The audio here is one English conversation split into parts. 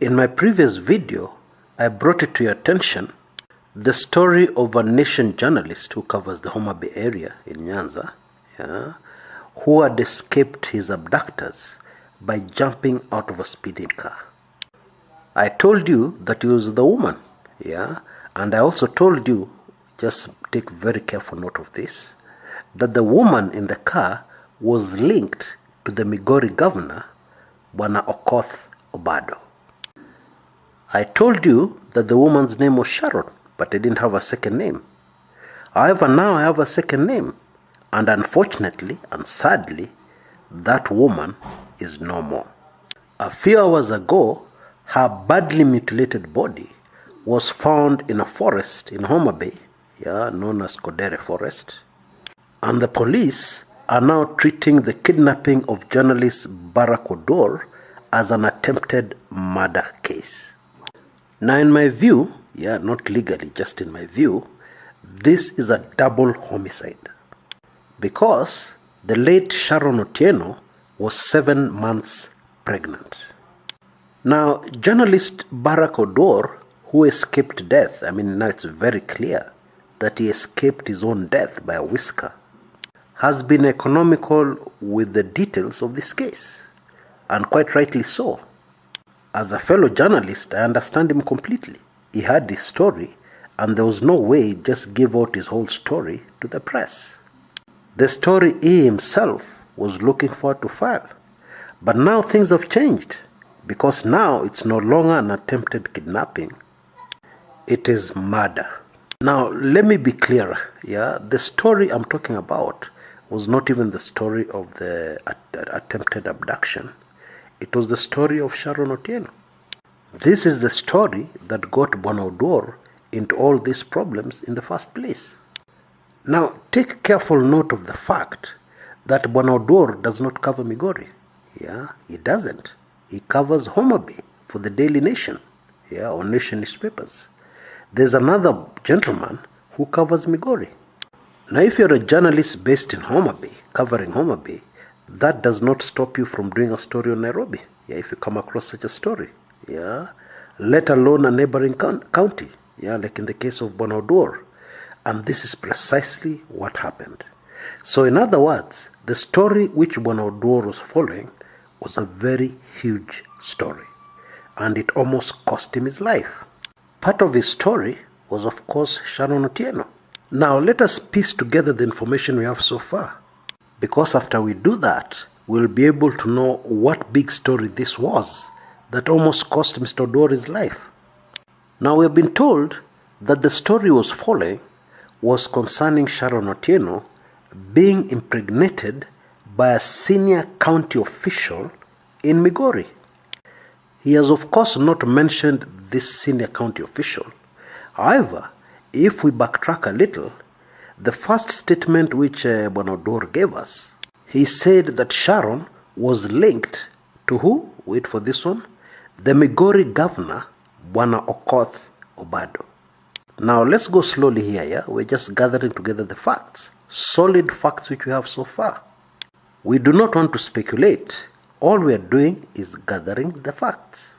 In my previous video, I brought it to your attention the story of a nation journalist who covers the Homa Bay area in Nyanza, who had escaped his abductors by jumping out of a speeding car. I told you that he was the woman, and I also told you, just take very careful note of this, that the woman in the car was linked to the Migori governor, Bwana Okoth Obado. I told you that the woman's name was Sharon, but I didn't have a second name. However, now I have a second name, and unfortunately and sadly, that woman is no more. A few hours ago, her badly mutilated body was found in a forest in Homa Bay, known as Kodere Forest, and the police are now treating the kidnapping of journalist Barack Odor as an attempted murder case. Now, in my view, not legally, just in my view, this is a double homicide, because the late Sharon Otieno was 7 months pregnant. Now, journalist Barack Odor, who escaped death, now it's very clear that he escaped his own death by a whisker, has been economical with the details of this case, and quite rightly so. As a fellow journalist, I understand him completely. He had his story, and there was no way he'd just give out his whole story to the press. The story he himself was looking for to file. But now things have changed, because now it's no longer an attempted kidnapping. It is murder. Now, let me be clearer. The story I'm talking about was not even the story of the attempted abduction. It was the story of Sharon Otieno. This is the story that got Bwana Odor into all these problems in the first place. Now, take careful note of the fact that Bwana Odor does not cover Migori. He doesn't. He covers Homa Bay for the Daily Nation, or Nation newspapers. There's another gentleman who covers Migori. Now, if you're a journalist based in Homa Bay, covering Homa Bay, that does not stop you from doing a story on Nairobi, if you come across such a story, let alone a neighboring county, like in the case of Bwana Odor. And this is precisely what happened. So in other words, the story which Bwana Odor was following was a very huge story, and it almost cost him his life. Part of his story was, of course, Sharon Otieno. Now, let us piece together the information we have so far, because after we do that, we'll be able to know what big story this was that almost cost Mr. Odor his life. Now, we have been told that the story was following was concerning Sharon Otieno being impregnated by a senior county official in Migori. He has, of course, not mentioned this senior county official. However, if we backtrack a little, the first statement which Bwana Odor gave us, he said that Sharon was linked to who? Wait for this one. The Migori governor, Bwana Okoth Obado. Now, let's go slowly here, We're just gathering together the facts, solid facts which we have so far. We do not want to speculate. All we are doing is gathering the facts.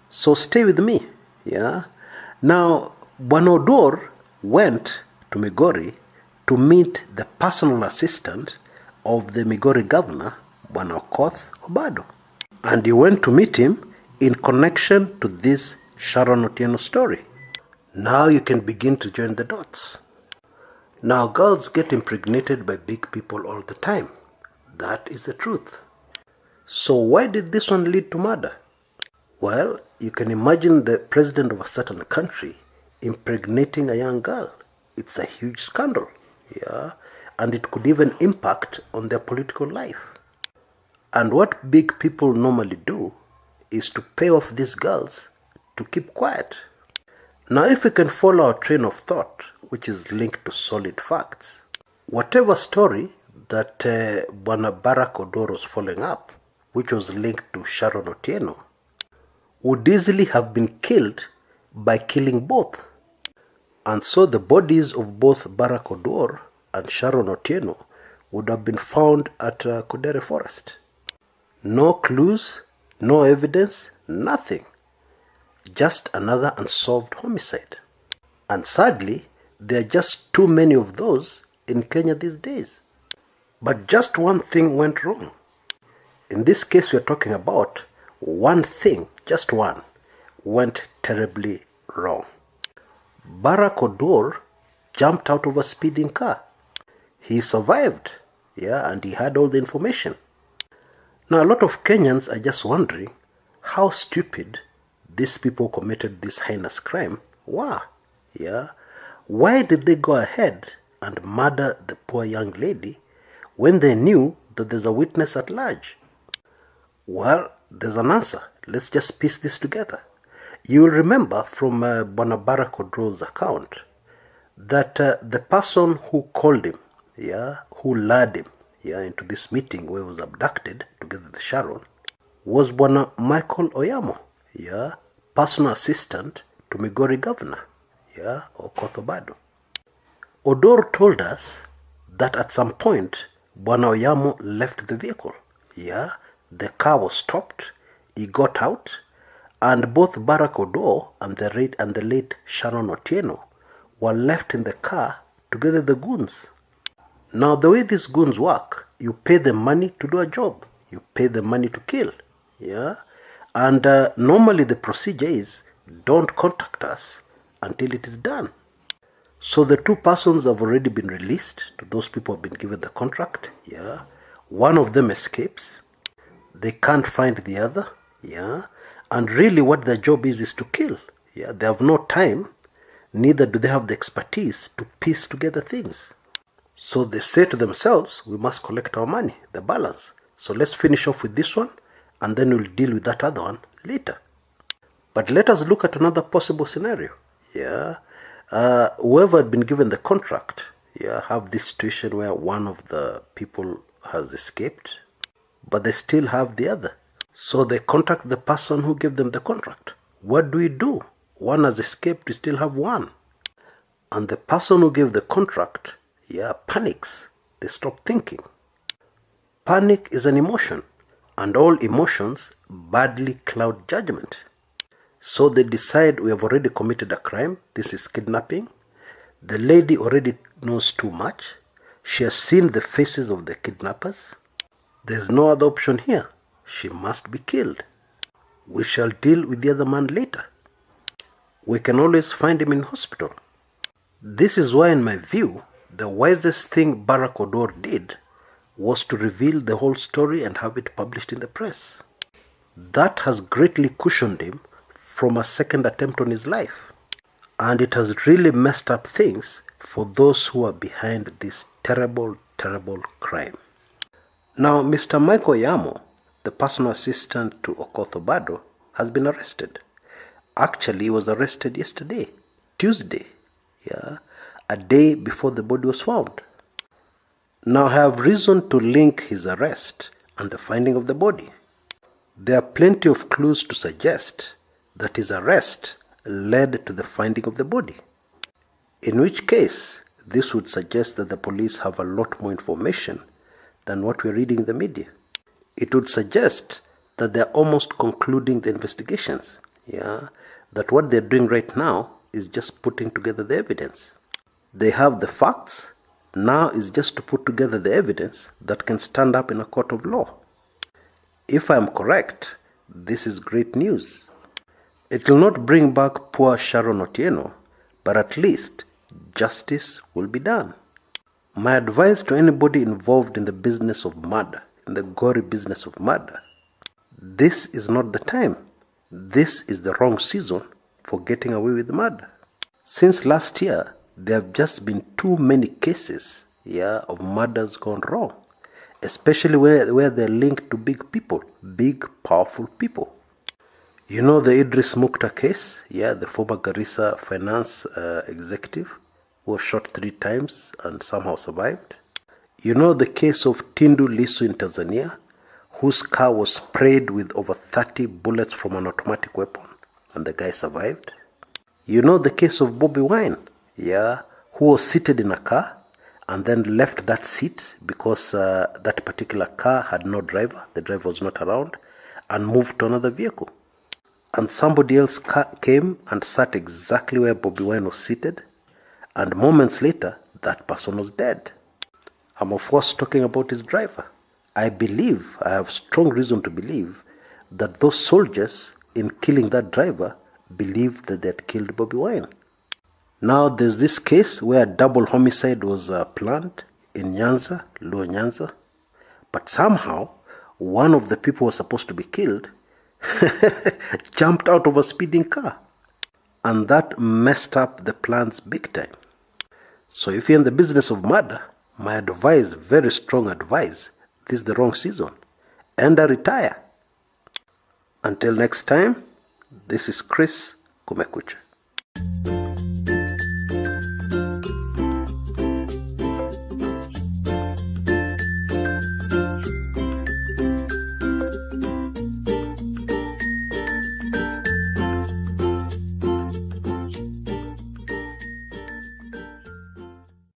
So stay with me, Now, Bwana Odor went to Migori to meet the personal assistant of the Migori governor, Bwana Okoth Obado. And he went to meet him in connection to this Sharon Otieno story. Now you can begin to join the dots. Now, girls get impregnated by big people all the time. That is the truth. So why did this one lead to murder? Well, you can imagine the president of a certain country impregnating a young girl. It's a huge scandal, and it could even impact on their political life. And what big people normally do is to pay off these girls to keep quiet. Now, if we can follow our train of thought, which is linked to solid facts, whatever story that Bwana Barack Odor was following up, which was linked to Sharon Otieno, would easily have been killed by killing both. And so the bodies of both Barack Odor and Sharon Otieno would have been found at Kodere Forest. No clues, no evidence, nothing. Just another unsolved homicide. And sadly, there are just too many of those in Kenya these days. But just one thing went wrong. In this case we are talking about, one thing, just one, went terribly wrong. Barack Odor jumped out of a speeding car. He survived, and he had all the information. Now a lot of Kenyans are just wondering how stupid these people who committed this heinous crime were. Why did they go ahead and murder the poor young lady when they knew that there's a witness at large? Well, there's an answer. Let's just piece this together. You will remember from Bwana Barack Odor's account that the person who called him, who lured him into this meeting where he was abducted together with Sharon, was Bwana Michael Oyamo, personal assistant to Migori governor, Okoth Obado. Odor told us that at some point Bwana Oyamo left the vehicle. The car was stopped, he got out, and both Barack Odor and the late Sharon Otieno were left in the car together with the goons. Now the way these goons work, you pay them money to do a job. You pay them money to kill. And normally the procedure is, don't contact us until it is done. So the two persons have already been released. To those people who have been given the contract. One of them escapes. They can't find the other. And really what their job is to kill. They have no time. Neither do they have the expertise to piece together things. So they say to themselves, we must collect our money, the balance. So let's finish off with this one, and then we'll deal with that other one later. But let us look at another possible scenario. Whoever had been given the contract, have this situation where one of the people has escaped, but they still have the other. So they contact the person who gave them the contract. What do we do? One has escaped, we still have one. And the person who gave the contract, panics. They stop thinking. Panic is an emotion, and all emotions badly cloud judgment. So they decide, we have already committed a crime. This is kidnapping. The lady already knows too much. She has seen the faces of the kidnappers. There's no other option here. She must be killed. We shall deal with the other man later. We can always find him in hospital. This is why, in my view, the wisest thing Barack Odor did was to reveal the whole story and have it published in the press. That has greatly cushioned him from a second attempt on his life. And it has really messed up things for those who are behind this terrible, terrible crime. Now, Mr. Michael Oyamo, the personal assistant to Okoth Obado, has been arrested. Actually, he was arrested yesterday, Tuesday, a day before the body was found. Now, I have reason to link his arrest and the finding of the body. There are plenty of clues to suggest that his arrest led to the finding of the body. In which case, this would suggest that the police have a lot more information than what we're reading in the media. It would suggest that they're almost concluding the investigations. That what they're doing right now is just putting together the evidence. They have the facts. Now is just to put together the evidence that can stand up in a court of law. If I am correct, this is great news. It will not bring back poor Sharon Otieno, but at least justice will be done. My advice to anybody involved in the business of murder, in the gory business of murder, this is not the time. This is the wrong season for getting away with murder. Since last year, there have just been too many cases of murders gone wrong, especially where they're linked to big people, big, powerful people. You know the Idris Mukhtar case, the former Garissa finance executive who was shot 3 times and somehow survived. You know the case of Tundu Lissu in Tanzania, whose car was sprayed with over 30 bullets from an automatic weapon and the guy survived. You know the case of Bobby Wine, who was seated in a car and then left that seat because that particular car had no driver, the driver was not around, and moved to another vehicle. and somebody else came and sat exactly where Bobi Wine was seated, and moments later, that person was dead. I'm of course talking about his driver. I have strong reason to believe, that those soldiers, in killing that driver, believed that they had killed Bobi Wine. Now there's this case where a double homicide was planned in Nyanza, Luo Nyanza, but somehow one of the people who was supposed to be killed jumped out of a speeding car, and that messed up the plans big time. So if you're in the business of murder, my advice, very strong advice, this is the wrong season, and retire. Until next time, this is Chris Kumekucha.